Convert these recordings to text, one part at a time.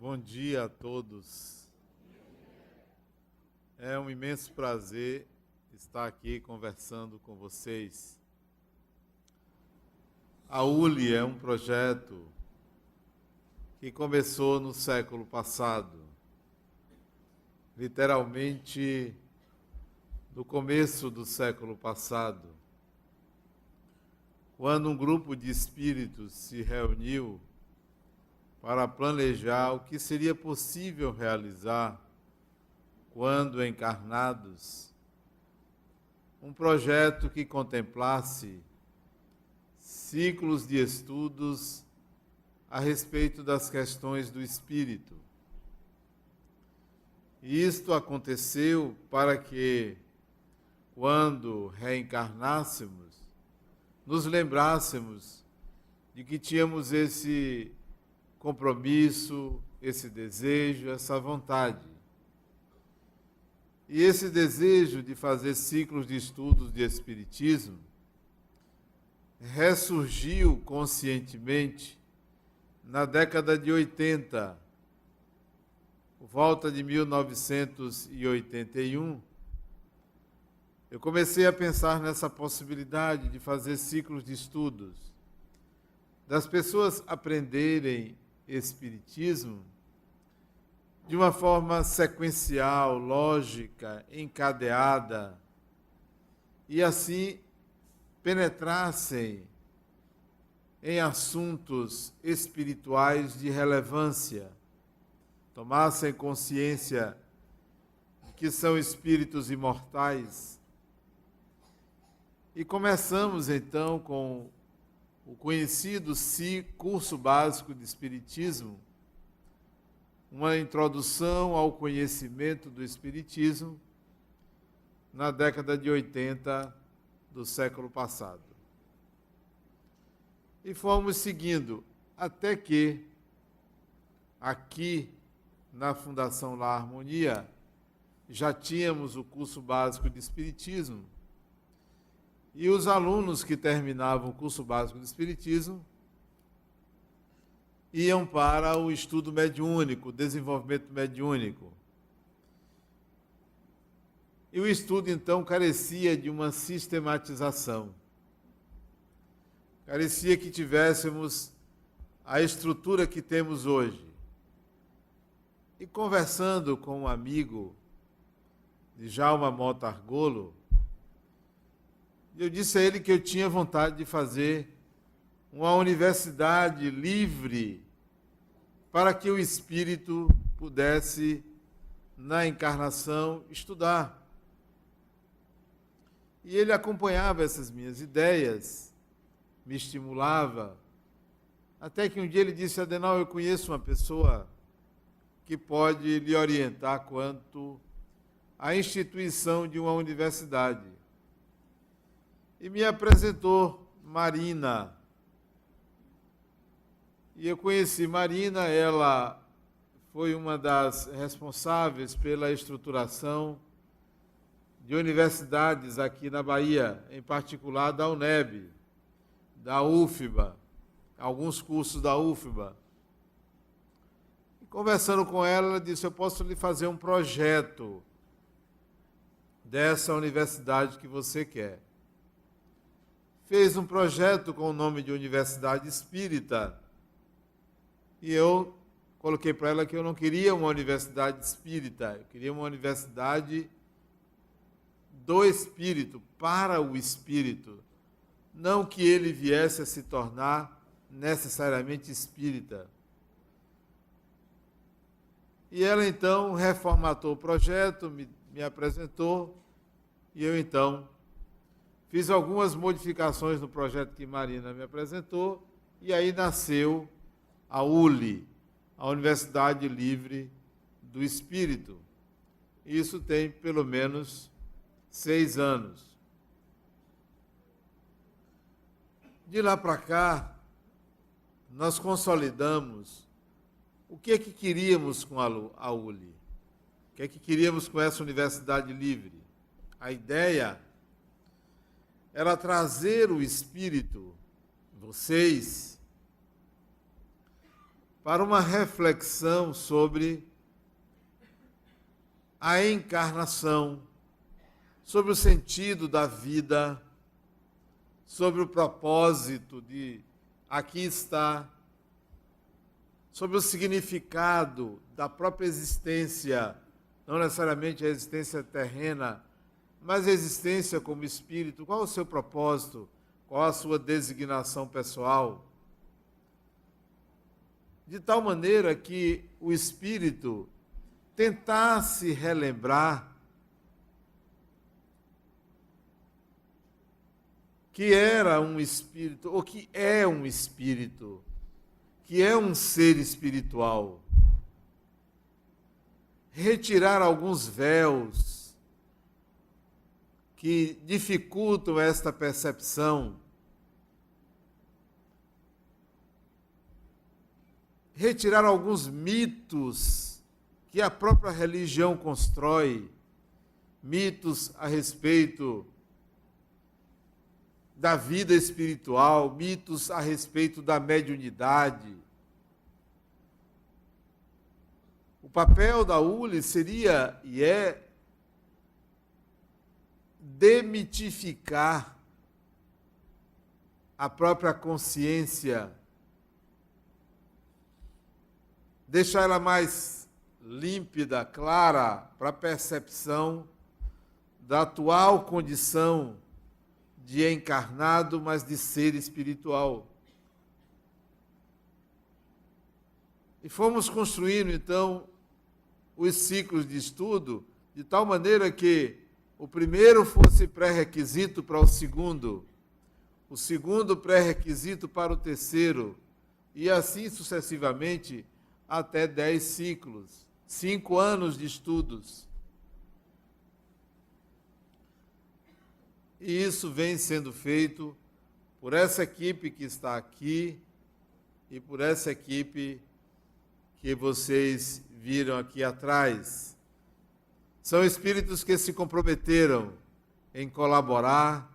Bom dia a todos. É um imenso prazer estar aqui conversando com vocês. A ULI é um projeto que começou no século passado, literalmente no começo do século passado, quando um grupo de espíritos se reuniu para planejar o que seria possível realizar quando encarnados, um projeto que contemplasse ciclos de estudos a respeito das questões do espírito. E isto aconteceu para que, quando reencarnássemos, nos lembrássemos de que tínhamos esse compromisso, esse desejo, essa vontade. E esse desejo de fazer ciclos de estudos de espiritismo ressurgiu conscientemente na década de 80, por volta de 1981. Eu comecei a pensar nessa possibilidade de fazer ciclos de estudos, das pessoas aprenderem Espiritismo de uma forma sequencial, lógica, encadeada, e assim penetrassem em assuntos espirituais de relevância, tomassem consciência de que são espíritos imortais. E começamos então com o conhecido curso básico de Espiritismo, uma introdução ao conhecimento do Espiritismo na década de 80 do século passado. E fomos seguindo, até que, aqui na Fundação La Harmonia, já tínhamos o curso básico de Espiritismo, e os alunos que terminavam o curso básico de Espiritismo iam para o estudo mediúnico, o desenvolvimento mediúnico. E o estudo, então, carecia de uma sistematização. Carecia que tivéssemos a estrutura que temos hoje. E conversando com um amigo, Djalma Mota Argolo, eu disse a ele que eu tinha vontade de fazer uma universidade livre para que o espírito pudesse, na encarnação, estudar. E ele acompanhava essas minhas ideias, me estimulava, até que um dia ele disse: Adenal, eu conheço uma pessoa que pode lhe orientar quanto à instituição de uma universidade. E me apresentou Marina. E eu conheci Marina, ela foi uma das responsáveis pela estruturação de universidades aqui na Bahia, em particular da UNEB, da UFBA, alguns cursos da UFBA. E conversando com ela, ela disse: eu posso lhe fazer um projeto dessa universidade que você quer. Fez um projeto com o nome de Universidade Espírita, e eu coloquei para ela que eu não queria uma universidade espírita, eu queria uma universidade do espírito, para o espírito, não que ele viesse a se tornar necessariamente espírita. E ela então reformatou o projeto, me apresentou, e eu então fiz algumas modificações no projeto que Marina me apresentou, e aí nasceu a ULI, a Universidade Livre do Espírito. Isso tem pelo menos 6 anos. De lá para cá, nós consolidamos o que é que queríamos com a ULI, o que é que queríamos com essa Universidade Livre. A ideia era trazer o espírito, vocês, para uma reflexão sobre a encarnação, sobre o sentido da vida, sobre o propósito de aqui estar, sobre o significado da própria existência, não necessariamente a existência terrena, mas a existência como espírito. Qual o seu propósito? Qual a sua designação pessoal? De tal maneira que o espírito tentasse relembrar que era um espírito, ou que é um espírito, que é um ser espiritual. Retirar alguns véus que dificultam esta percepção. Retirar alguns mitos que a própria religião constrói, mitos a respeito da vida espiritual, mitos a respeito da mediunidade. O papel da ULE seria e é demitificar a própria consciência, deixar ela mais límpida, clara, para a percepção da atual condição de encarnado, mas de ser espiritual. E fomos construindo, então, os ciclos de estudo de tal maneira que o primeiro fosse pré-requisito para o segundo pré-requisito para o terceiro, e assim sucessivamente até 10 ciclos, 5 anos de estudos. E isso vem sendo feito por essa equipe que está aqui e por essa equipe que vocês viram aqui atrás. São espíritos que se comprometeram em colaborar,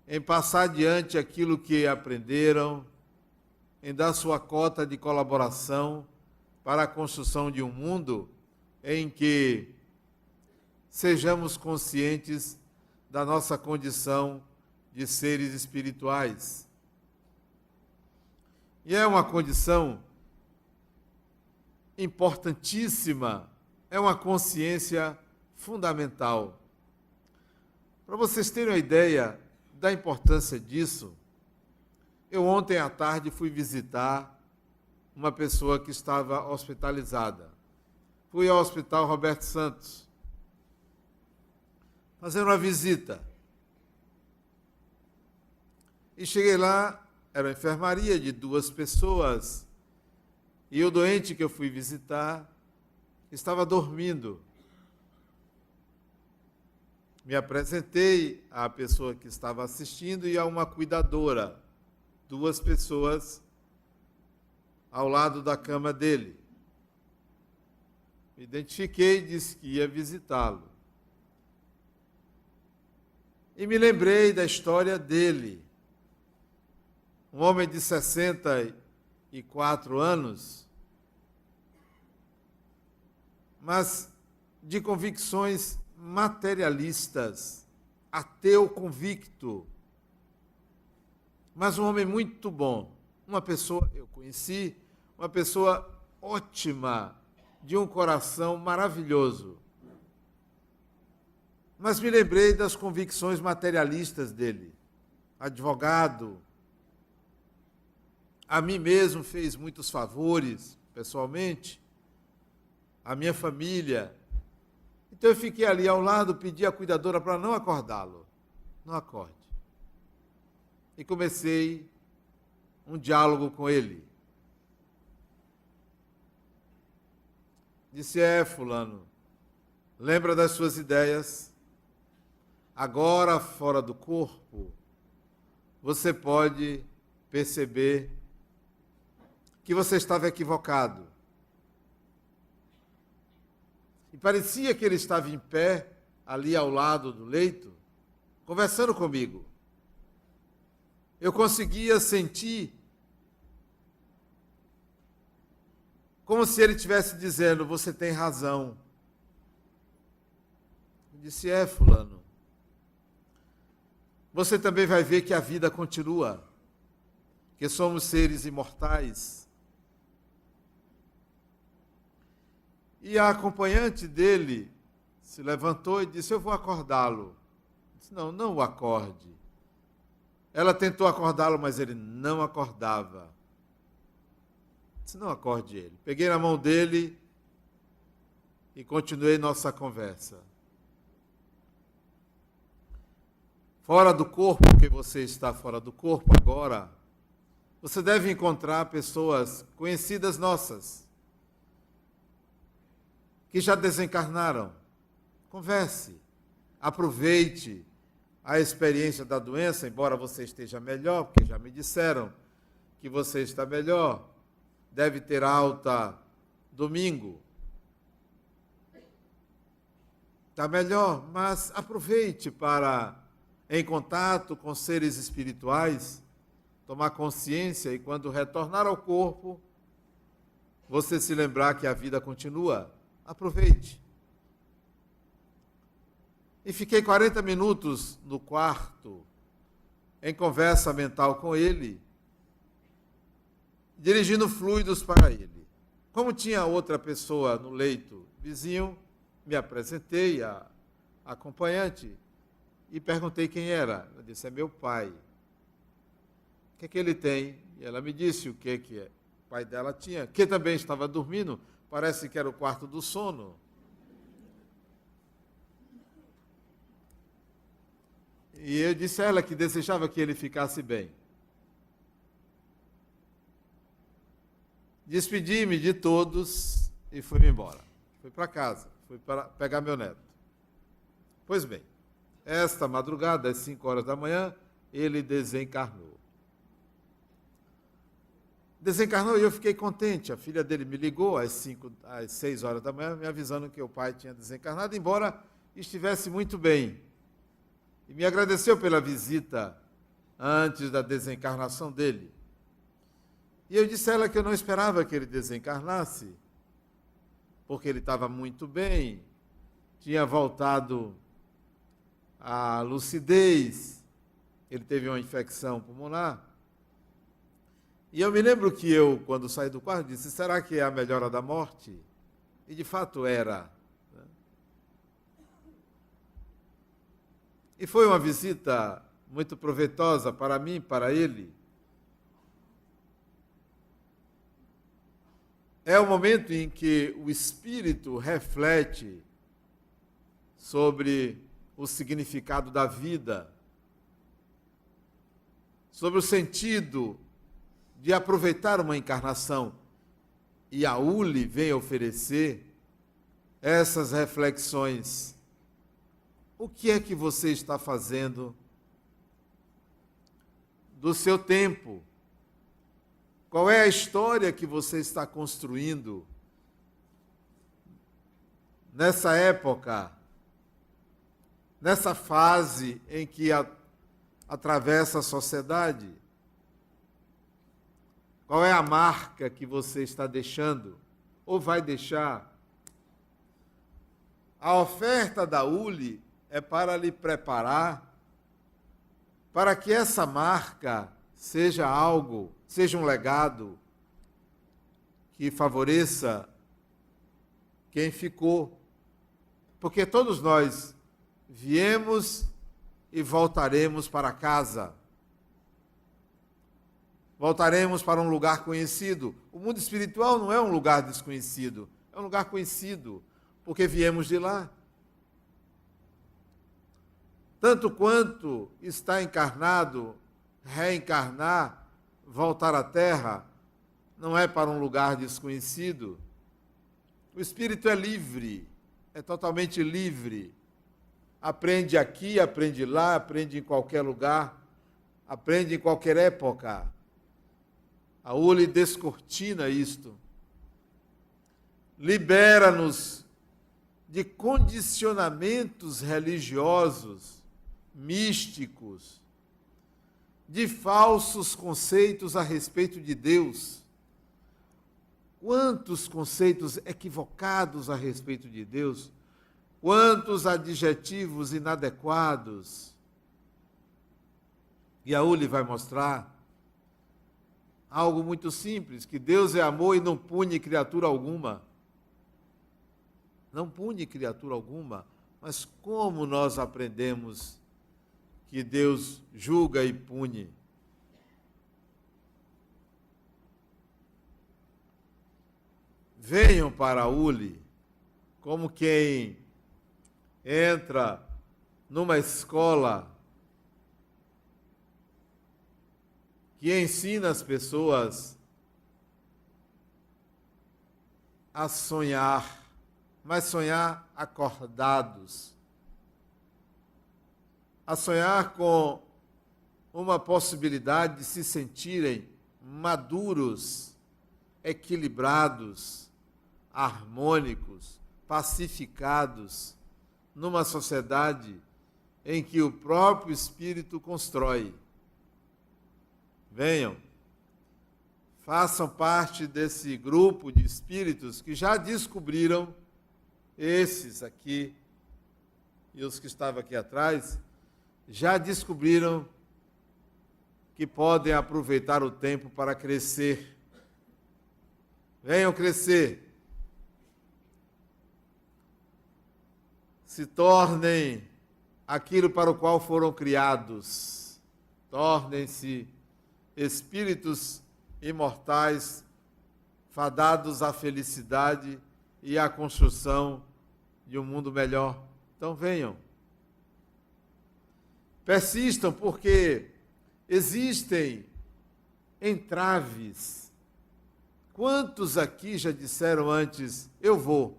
em passar adiante aquilo que aprenderam, em dar sua cota de colaboração para a construção de um mundo em que sejamos conscientes da nossa condição de seres espirituais. E é uma condição importantíssima, é uma consciência fundamental. Para vocês terem uma ideia da importância disso, eu ontem à tarde fui visitar uma pessoa que estava hospitalizada. Fui ao Hospital Roberto Santos fazer uma visita. E cheguei lá, era uma enfermaria de 2 pessoas, e o doente que eu fui visitar estava dormindo. Me apresentei à pessoa que estava assistindo e a uma cuidadora, 2 pessoas ao lado da cama dele. Me identifiquei e disse que ia visitá-lo. E me lembrei da história dele. Um homem de 64 anos, mas de convicções materialistas, ateu convicto, mas um homem muito bom. Uma pessoa, eu conheci, uma pessoa ótima, de um coração maravilhoso. Mas me lembrei das convicções materialistas dele. Advogado, a mim mesmo fez muitos favores, pessoalmente, a minha família. Então eu fiquei ali ao lado, pedi à cuidadora para não acordá-lo. Não acorde. E comecei um diálogo com ele. Disse: fulano, lembra das suas ideias? Agora, fora do corpo, você pode perceber que você estava equivocado. E parecia que ele estava em pé, ali ao lado do leito, conversando comigo. Eu conseguia sentir como se ele estivesse dizendo: você tem razão. Eu disse: é, fulano. Você também vai ver que a vida continua, que somos seres imortais. E a acompanhante dele se levantou e disse: eu vou acordá-lo. Disse: não, não o acorde. Ela tentou acordá-lo, mas ele não acordava. Disse: não acorde ele. Peguei na mão dele e continuei nossa conversa. Fora do corpo, porque você está fora do corpo agora, você deve encontrar pessoas conhecidas nossas, que já desencarnaram. Converse, aproveite a experiência da doença, embora você esteja melhor, porque já me disseram que você está melhor, deve ter alta domingo. Está melhor, mas aproveite para, em contato com seres espirituais, tomar consciência e, quando retornar ao corpo, você se lembrar que a vida continua. Aproveite. E fiquei 40 minutos no quarto, em conversa mental com ele, dirigindo fluidos para ele. Como tinha outra pessoa no leito vizinho, me apresentei à acompanhante e perguntei quem era. Ela disse: é meu pai. O que é que ele tem? E ela me disse o que o pai dela tinha, que também estava dormindo, parece que era o quarto do sono. E eu disse a ela que desejava que ele ficasse bem. Despedi-me de todos e fui-me embora. Fui para casa, fui para pegar meu neto. Pois bem, esta madrugada, às 5 horas da manhã, ele desencarnou. Desencarnou e eu fiquei contente. A filha dele me ligou às 6 horas da manhã, me avisando que o pai tinha desencarnado, embora estivesse muito bem. E me agradeceu pela visita antes da desencarnação dele. E eu disse a ela que eu não esperava que ele desencarnasse, porque ele estava muito bem, tinha voltado à lucidez, ele teve uma infecção pulmonar. E eu me lembro que eu, quando saí do quarto, disse: será que é a melhora da morte? E de fato era. E foi uma visita muito proveitosa para mim, para ele. É o momento em que o espírito reflete sobre o significado da vida, sobre o sentido de aproveitar uma encarnação. E a ULI vem oferecer essas reflexões. O que é que você está fazendo do seu tempo? Qual é a história que você está construindo nessa época, nessa fase em que atravessa a sociedade? Qual é a marca que você está deixando ou vai deixar? A oferta da ULI é para lhe preparar para que essa marca seja algo, seja um legado que favoreça quem ficou. Porque todos nós viemos e voltaremos para casa. Voltaremos para um lugar conhecido. O mundo espiritual não é um lugar desconhecido, é um lugar conhecido, porque viemos de lá. Tanto quanto está encarnado, reencarnar, voltar à Terra, não é para um lugar desconhecido. O espírito é livre, é totalmente livre. Aprende aqui, aprende lá, aprende em qualquer lugar, aprende em qualquer época. A ULI descortina isto. Libera-nos de condicionamentos religiosos, místicos, de falsos conceitos a respeito de Deus. Quantos conceitos equivocados a respeito de Deus, quantos adjetivos inadequados. E a Uli vai mostrar algo muito simples, que Deus é amor e não pune criatura alguma. Não pune criatura alguma, mas como nós aprendemos que Deus julga e pune? Venham para a Uli como quem entra numa escola que ensina as pessoas a sonhar, mas sonhar acordados, a sonhar com uma possibilidade de se sentirem maduros, equilibrados, harmônicos, pacificados, numa sociedade em que o próprio Espírito constrói. Venham, façam parte desse grupo de espíritos que já descobriram, esses aqui e os que estavam aqui atrás, já descobriram que podem aproveitar o tempo para crescer. Venham crescer. Se tornem aquilo para o qual foram criados. Tornem-se espíritos imortais, fadados à felicidade e à construção de um mundo melhor. Então venham. Persistam, porque existem entraves. Quantos aqui já disseram antes, eu vou,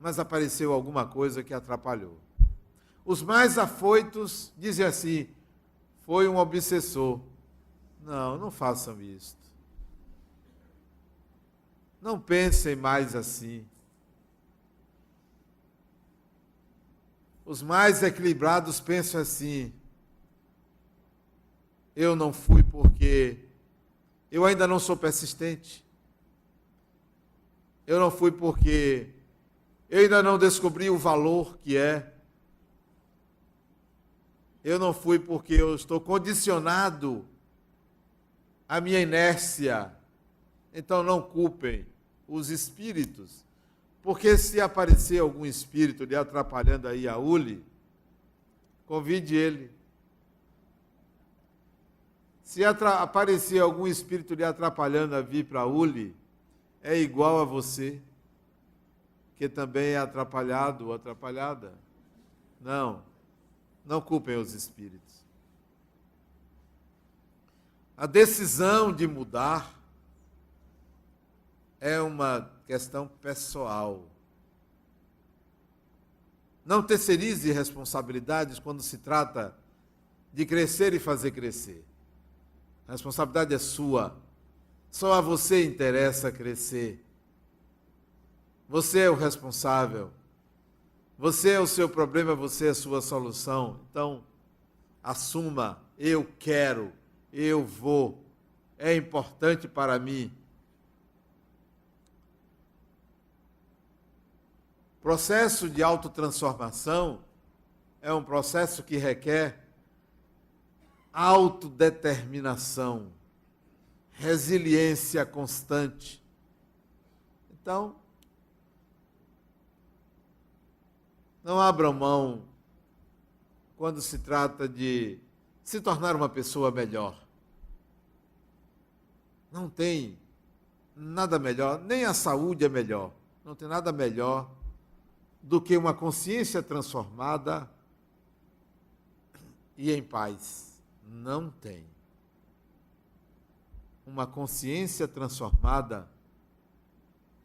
mas apareceu alguma coisa que atrapalhou? Os mais afoitos dizem assim, foi um obsessor. Não, não façam isto. Não pensem mais assim. Os mais equilibrados pensam assim, eu não fui porque eu ainda não sou persistente. Eu não fui porque eu ainda não descobri o valor que é. Eu não fui porque eu estou condicionado à minha inércia. Então não culpem os espíritos, porque se aparecer algum espírito lhe atrapalhando aí a Uli, convide ele. Se aparecer algum espírito lhe atrapalhando a vir para a Uli, é igual a você, que também é atrapalhado ou atrapalhada. Não culpem os espíritos. A decisão de mudar é uma questão pessoal. Não terceirize responsabilidades quando se trata de crescer e fazer crescer. A responsabilidade é sua. Só a você interessa crescer. Você é o responsável. Você é o seu problema, você é a sua solução. Então, assuma, eu quero, eu vou, é importante para mim. O processo de autotransformação é um processo que requer autodeterminação, resiliência constante. Então, não abram mão quando se trata de se tornar uma pessoa melhor. Não tem nada melhor, nem a saúde é melhor. Não tem nada melhor do que uma consciência transformada e em paz. Não tem. Uma consciência transformada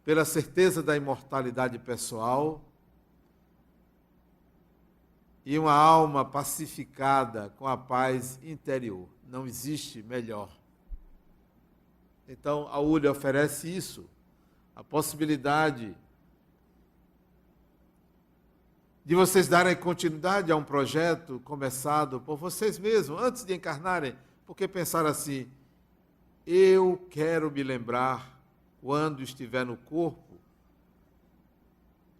pela certeza da imortalidade pessoal e uma alma pacificada com a paz interior. Não existe melhor. Então, a Uli oferece isso, a possibilidade de vocês darem continuidade a um projeto começado por vocês mesmos, antes de encarnarem, porque pensaram assim, eu quero me lembrar quando estiver no corpo,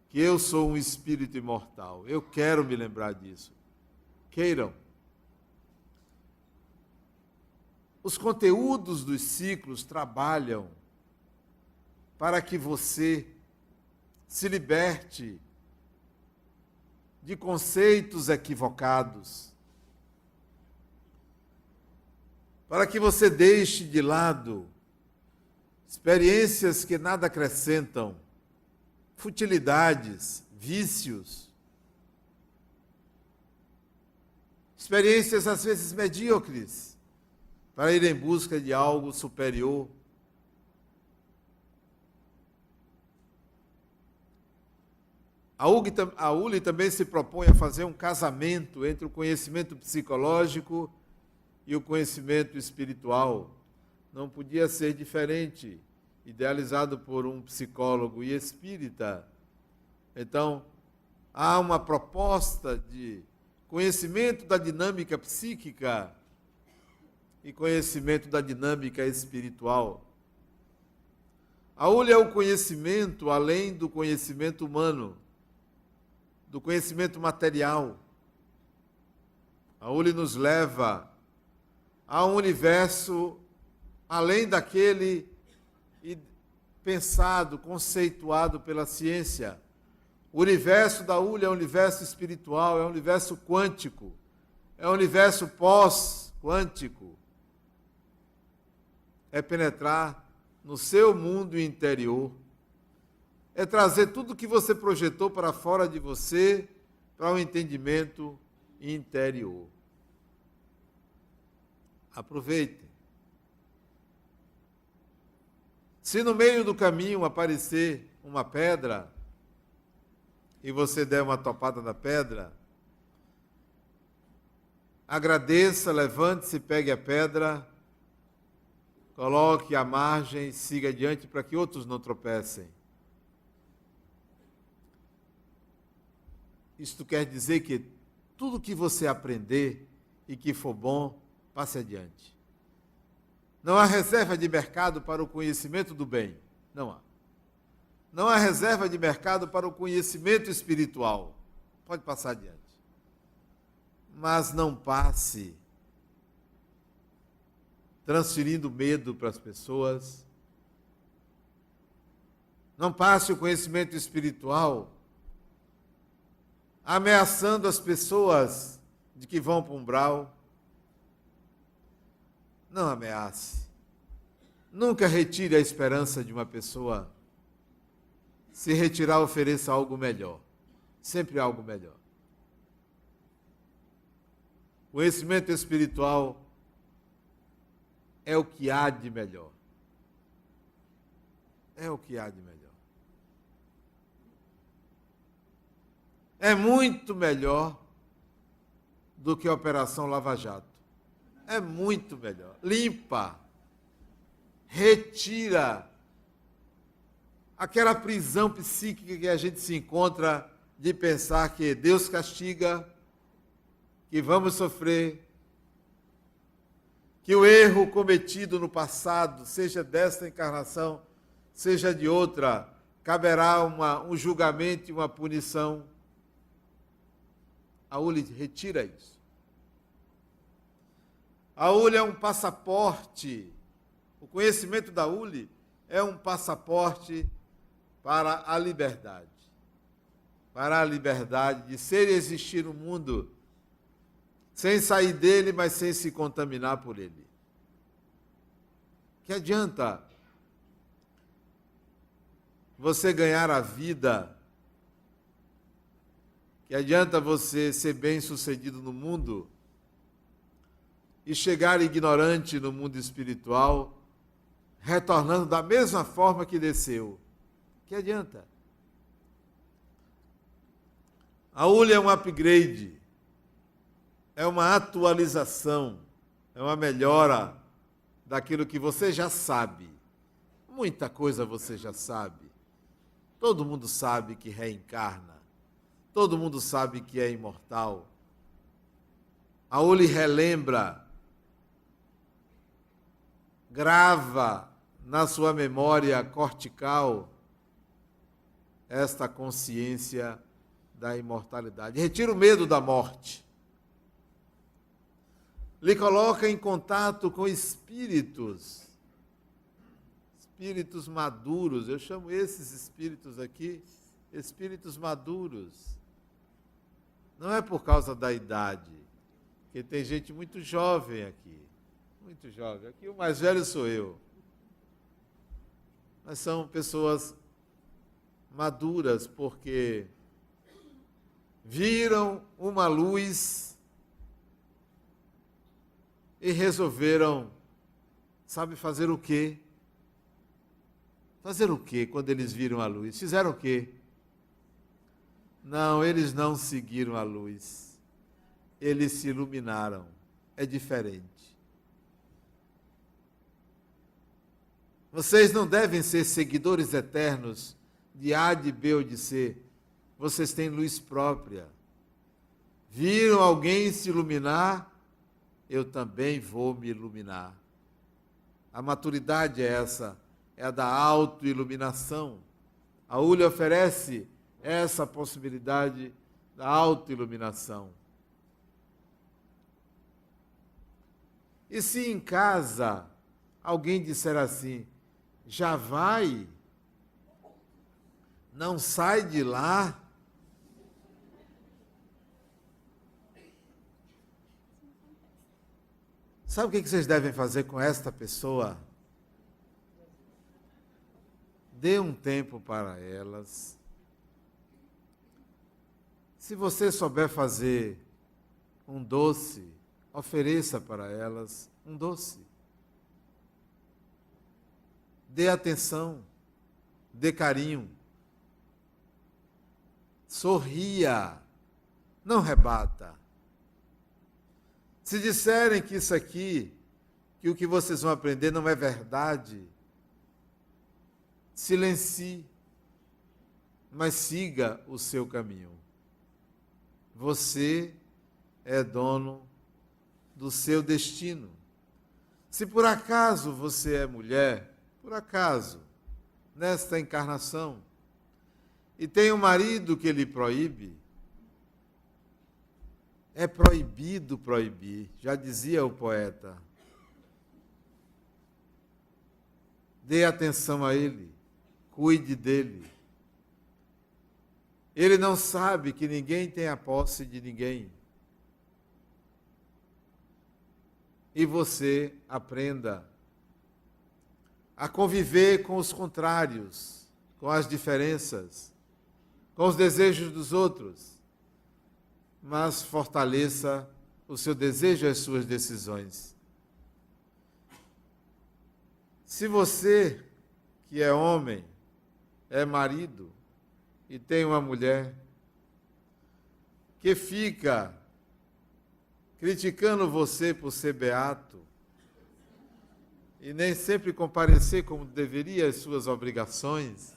que eu sou um espírito imortal. Eu quero me lembrar disso. Queiram. Os conteúdos dos ciclos trabalham para que você se liberte de conceitos equivocados, para que você deixe de lado experiências que nada acrescentam, futilidades, vícios, experiências às vezes medíocres, para ir em busca de algo superior. A ULI também se propõe a fazer um casamento entre o conhecimento psicológico e o conhecimento espiritual. Não podia ser diferente, idealizado por um psicólogo e espírita. Então, há uma proposta de conhecimento da dinâmica psíquica e conhecimento da dinâmica espiritual. A ULI é o conhecimento além do conhecimento humano, do conhecimento material. A ULI nos leva a um universo além daquele pensado, conceituado pela ciência. O universo da ULI é um universo espiritual, é um universo quântico, é um universo pós-quântico. É penetrar no seu mundo interior, é trazer tudo que você projetou para fora de você para um entendimento interior. Aproveite. Se no meio do caminho aparecer uma pedra e você der uma topada na pedra, agradeça, levante-se, pegue a pedra, coloque à margem e siga adiante para que outros não tropecem. Isto quer dizer que tudo que você aprender e que for bom, passe adiante. Não há reserva de mercado para o conhecimento do bem. Não há. Não há reserva de mercado para o conhecimento espiritual. Pode passar adiante. Mas não passe transferindo medo para as pessoas. Não passe o conhecimento espiritual ameaçando as pessoas de que vão para o umbral. Não ameace. Nunca retire a esperança de uma pessoa. Se retirar, ofereça algo melhor. Sempre algo melhor. O conhecimento espiritual é o que há de melhor. É o que há de melhor. É muito melhor do que a Operação Lava Jato. É muito melhor. Limpa, retira aquela prisão psíquica que a gente se encontra de pensar que Deus castiga, que vamos sofrer, que o erro cometido no passado, seja desta encarnação, seja de outra, caberá um julgamento e uma punição. A ULI retira isso. A ULI é um passaporte, o conhecimento da ULI é um passaporte para a liberdade. Para a liberdade de ser e existir no mundo, sem sair dele, mas sem se contaminar por ele. Que adianta você ganhar a vida? Que adianta você ser bem-sucedido no mundo e chegar ignorante no mundo espiritual, retornando da mesma forma que desceu? Que adianta? A ULI é um upgrade, é uma atualização, é uma melhora daquilo que você já sabe. Muita coisa você já sabe. Todo mundo sabe que reencarna. Todo mundo sabe que é imortal. A ULI relembra, grava na sua memória cortical esta consciência da imortalidade. Retira o medo da morte. Lhe coloca em contato com espíritos maduros. Eu chamo esses espíritos aqui, espíritos maduros. Não é por causa da idade, porque tem gente muito jovem aqui. Muito jovem. Aqui o mais velho sou eu. Mas são pessoas maduras, porque viram uma luz e resolveram, sabe, fazer o quê? Fazer o quê quando eles viram a luz? Fizeram o quê? Não, eles não seguiram a luz. Eles se iluminaram. É diferente. Vocês não devem ser seguidores eternos de A, de B ou de C. Vocês têm luz própria. Viram alguém se iluminar? Eu também vou me iluminar. A maturidade é essa, é a da autoiluminação. A ULE oferece essa possibilidade da autoiluminação. E se em casa alguém disser assim, já vai, não sai de lá, sabe o que vocês devem fazer com esta pessoa? Dê um tempo para elas. Se você souber fazer um doce, ofereça para elas um doce. Dê atenção, dê carinho. Sorria, não rebata. Se disserem que isso aqui, que o que vocês vão aprender não é verdade, silencie, mas siga o seu caminho. Você é dono do seu destino. Se por acaso você é mulher, por acaso, nesta encarnação, e tem um marido que lhe proíbe, é proibido proibir, já dizia o poeta. Dê atenção a ele, cuide dele. Ele não sabe que ninguém tem a posse de ninguém. E você aprenda a conviver com os contrários, com as diferenças, com os desejos dos outros, mas fortaleça o seu desejo e as suas decisões. Se você, que é homem, é marido, e tem uma mulher que fica criticando você por ser beato, e nem sempre comparecer como deveria às suas obrigações,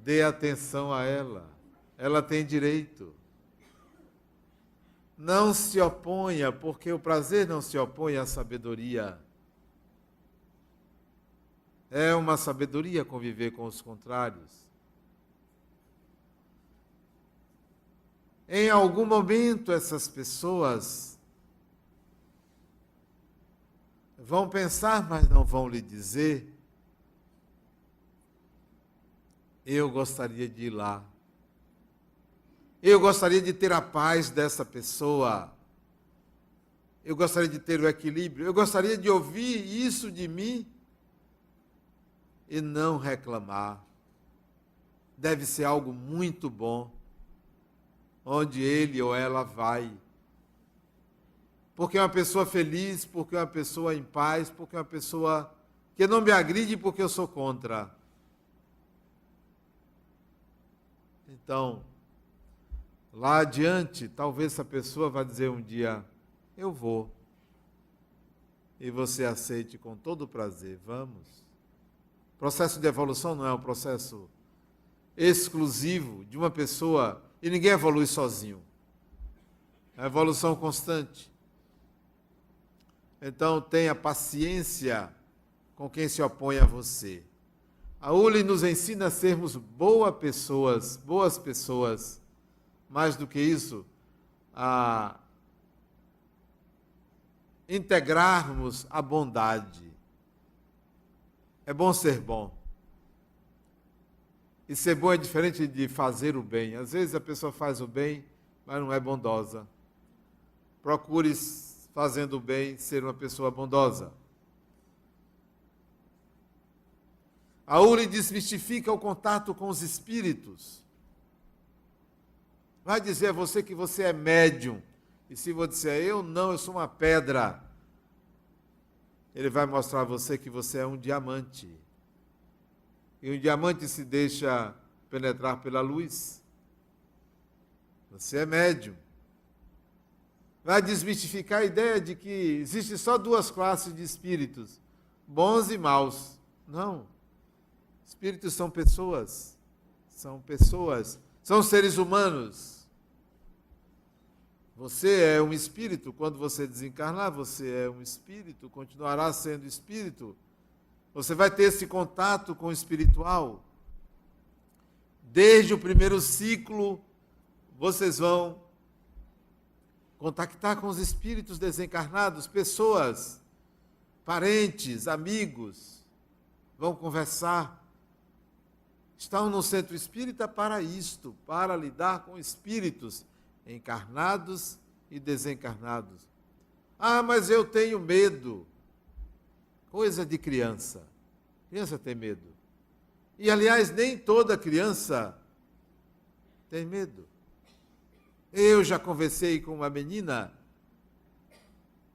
dê atenção a ela. Ela tem direito. Não se oponha, porque o prazer não se opõe à sabedoria. É uma sabedoria conviver com os contrários. Em algum momento, essas pessoas vão pensar, mas não vão lhe dizer, eu gostaria de ir lá. Eu gostaria de ter a paz dessa pessoa. Eu gostaria de ter o equilíbrio. Eu gostaria de ouvir isso de mim e não reclamar. Deve ser algo muito bom, onde ele ou ela vai. Porque é uma pessoa feliz, porque é uma pessoa em paz, porque é uma pessoa que não me agride porque eu sou contra. Então, lá adiante, talvez essa pessoa vá dizer um dia, eu vou. E você aceite com todo o prazer, vamos. O processo de evolução não é um processo exclusivo de uma pessoa, e ninguém evolui sozinho. É uma evolução constante. Então, tenha paciência com quem se opõe a você. A ULI nos ensina a sermos boas pessoas. Mais do que isso, a integrarmos a bondade. É bom ser bom. E ser bom é diferente de fazer o bem. Às vezes a pessoa faz o bem, mas não é bondosa. Procure, fazendo o bem, ser uma pessoa bondosa. A ULI desmistifica o contato com os espíritos. Vai dizer a você que você é médium. E se você disser, eu não, eu sou uma pedra, ele vai mostrar a você que você é um diamante. E um diamante se deixa penetrar pela luz. Você é médium. Vai desmistificar a ideia de que existe só duas classes de espíritos, bons e maus. Não. Espíritos são pessoas. São seres humanos. Você é um espírito, quando você desencarnar, você é um espírito, continuará sendo espírito. Você vai ter esse contato com o espiritual. Desde o primeiro ciclo, vocês vão contactar com os espíritos desencarnados, pessoas, parentes, amigos, vão conversar. Estão no centro espírita para isto, para lidar com espíritos encarnados e desencarnados. Ah, mas eu tenho medo. Coisa de criança. Criança tem medo. E, aliás, nem toda criança tem medo. Eu já conversei com uma menina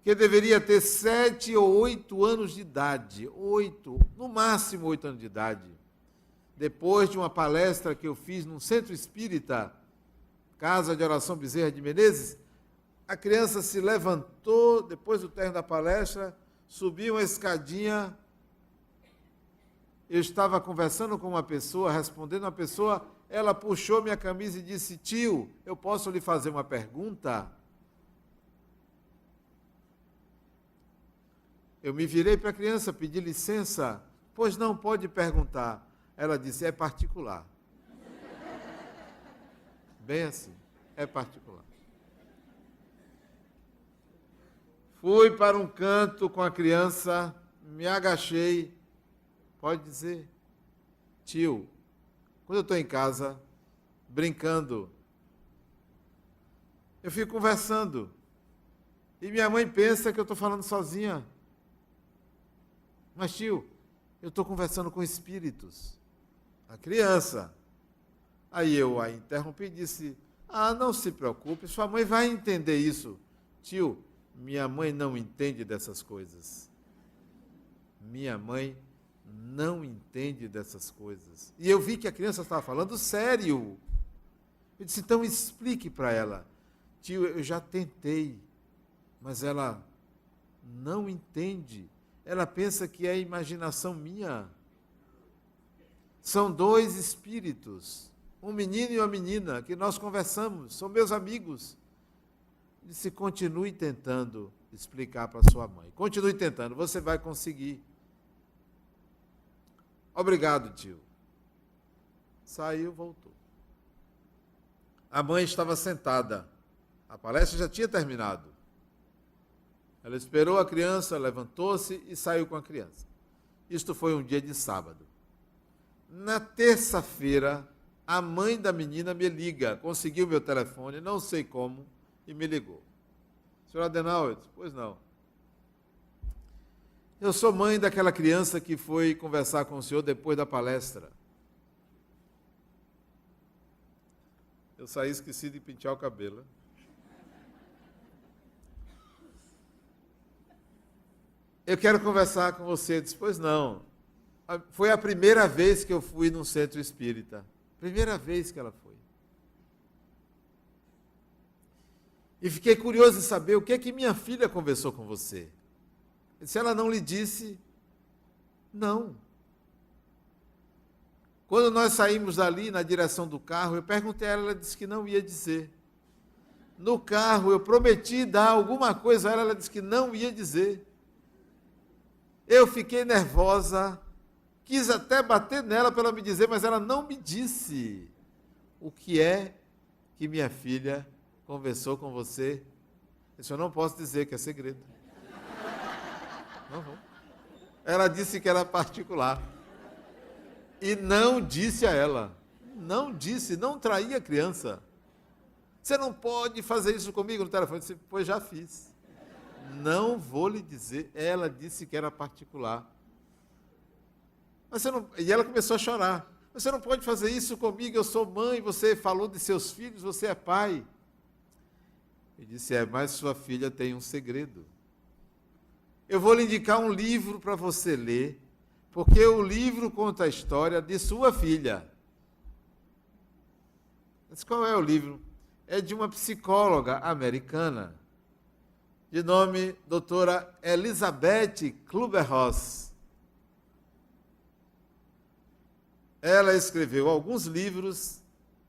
que deveria ter 7 ou 8 anos de idade. 8, no máximo 8 anos de idade. Depois de uma palestra que eu fiz num centro espírita, Casa de Oração Bezerra de Menezes, a criança se levantou, depois do término da palestra, subiu uma escadinha. Eu estava conversando com uma pessoa, respondendo uma pessoa, ela puxou minha camisa e disse, tio, eu posso lhe fazer uma pergunta? Eu me virei para a criança, pedi licença, pois não, pode perguntar. Ela disse, é particular. Bem assim, é particular. Fui para um canto com a criança, me agachei, pode dizer, tio, quando eu estou em casa, brincando, eu fico conversando, e minha mãe pensa que eu estou falando sozinha. Mas tio, eu estou conversando com espíritos. A criança. Aí eu a interrompi e disse, não se preocupe, sua mãe vai entender isso. Tio, minha mãe não entende dessas coisas. Minha mãe não entende dessas coisas. E eu vi que a criança estava falando sério. Eu disse, então explique para ela. Tio, eu já tentei, mas ela não entende. Ela pensa que é imaginação minha. São 2 espíritos. Um menino e uma menina, que nós conversamos, são meus amigos. Ele disse, continue tentando explicar para sua mãe. Continue tentando, você vai conseguir. Obrigado, tio. Saiu, voltou. A mãe estava sentada. A palestra já tinha terminado. Ela esperou a criança, levantou-se e saiu com a criança. Isto foi um dia de sábado. Na terça-feira, a mãe da menina me liga, conseguiu meu telefone, não sei como, e me ligou. Senhor Adenauer, eu disse, pois não. Eu sou mãe daquela criança que foi conversar com o senhor depois da palestra. Eu saí esqueci de pentear o cabelo. Eu quero conversar com você. Eu disse, pois não. Foi a primeira vez que eu fui num centro espírita. Primeira vez que ela foi. E fiquei curioso em saber o que é que minha filha conversou com você. Se ela não lhe disse, não. Quando nós saímos dali na direção do carro, eu perguntei a ela, ela disse que não ia dizer. No carro, eu prometi dar alguma coisa a ela, ela disse que não ia dizer. Eu fiquei nervosa, quis até bater nela para ela me dizer, mas ela não me disse o que é que minha filha conversou com você. Isso eu não posso dizer, que é segredo. Não vou. Ela disse que era particular. E não disse a ela. Não disse, não traía a criança. Você não pode fazer isso comigo no telefone. Eu disse, pois já fiz. Não vou lhe dizer. Ela disse que era particular. Mas você não... E ela começou a chorar. Você não pode fazer isso comigo, eu sou mãe, você falou de seus filhos, você é pai. Eu disse, mas sua filha tem um segredo. Eu vou lhe indicar um livro para você ler, porque o livro conta a história de sua filha. Mas qual é o livro? É de uma psicóloga americana, de nome doutora Elizabeth Kübler-Ross. Ela escreveu alguns livros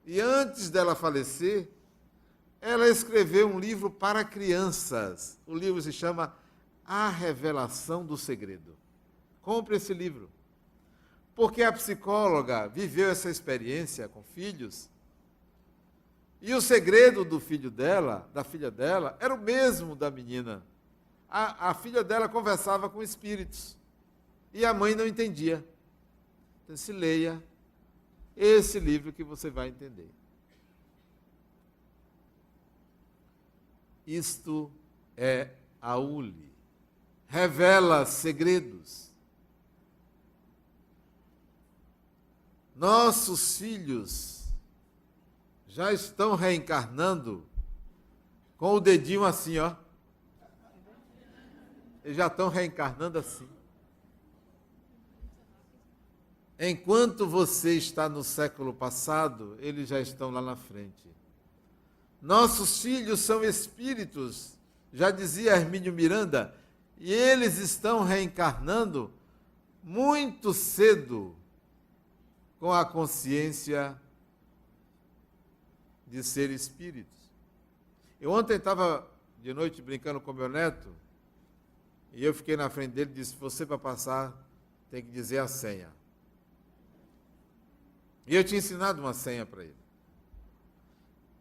e antes dela falecer, ela escreveu um livro para crianças. O livro se chama A Revelação do Segredo. Compre esse livro. Porque a psicóloga viveu essa experiência com filhos e o segredo do filho dela, da filha dela, era o mesmo da menina. A filha dela conversava com espíritos e a mãe não entendia. Então, se leia esse livro que você vai entender. Isto é a ULI. Revela segredos. Nossos filhos já estão reencarnando com o dedinho assim, ó. Eles já estão reencarnando assim. Enquanto você está no século passado, eles já estão lá na frente. Nossos filhos são espíritos, já dizia Hermínio Miranda, e eles estão reencarnando muito cedo com a consciência de ser espíritos. Eu ontem estava de noite brincando com meu neto, e eu fiquei na frente dele e disse, você para passar tem que dizer a senha. E eu tinha ensinado uma senha para ele.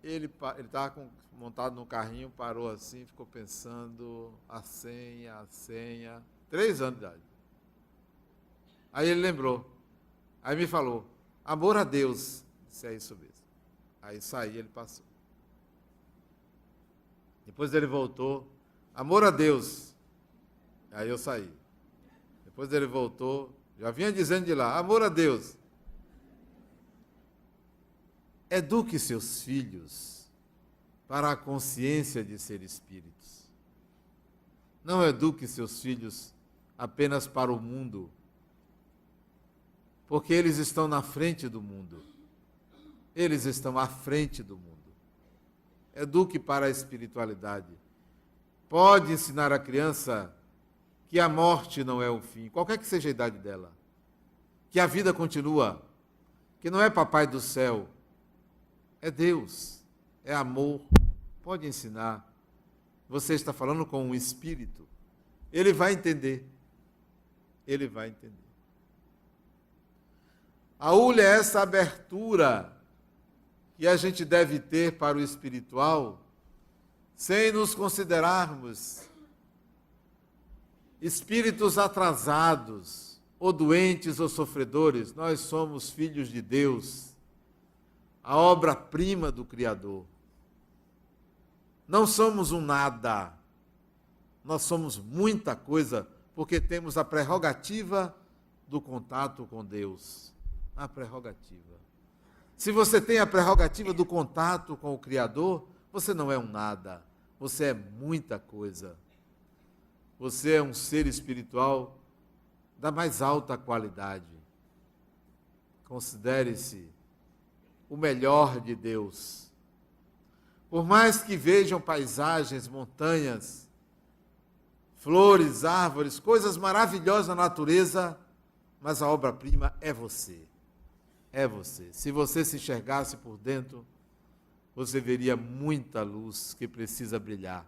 Ele estava montado no carrinho, parou assim, ficou pensando, a senha, 3 anos de idade. Aí ele lembrou, aí me falou, amor a Deus, disse, é isso mesmo. Aí saí, ele passou. Depois ele voltou, amor a Deus, aí eu saí. Depois ele voltou, já vinha dizendo de lá, amor a Deus. Eduque seus filhos para a consciência de ser espíritos. Não eduque seus filhos apenas para o mundo, porque eles estão na frente do mundo. Eles estão à frente do mundo. Eduque para a espiritualidade. Pode ensinar a criança que a morte não é o fim, qualquer que seja a idade dela, que a vida continua, que não é papai do céu, é Deus, é amor. Pode ensinar. Você está falando com um espírito. Ele vai entender. Ele vai entender. A ULA é essa abertura que a gente deve ter para o espiritual, sem nos considerarmos espíritos atrasados, ou doentes ou sofredores. Nós somos filhos de Deus, a obra-prima do Criador. Não somos um nada, nós somos muita coisa, porque temos a prerrogativa do contato com Deus. A prerrogativa. Se você tem a prerrogativa do contato com o Criador, você não é um nada, você é muita coisa. Você é um ser espiritual da mais alta qualidade. Considere-se o melhor de Deus. Por mais que vejam paisagens, montanhas, flores, árvores, coisas maravilhosas na natureza, mas a obra-prima é você. É você. Se você se enxergasse por dentro, você veria muita luz que precisa brilhar.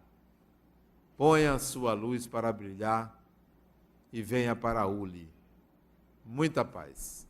Ponha a sua luz para brilhar e venha para a ULI. Muita paz.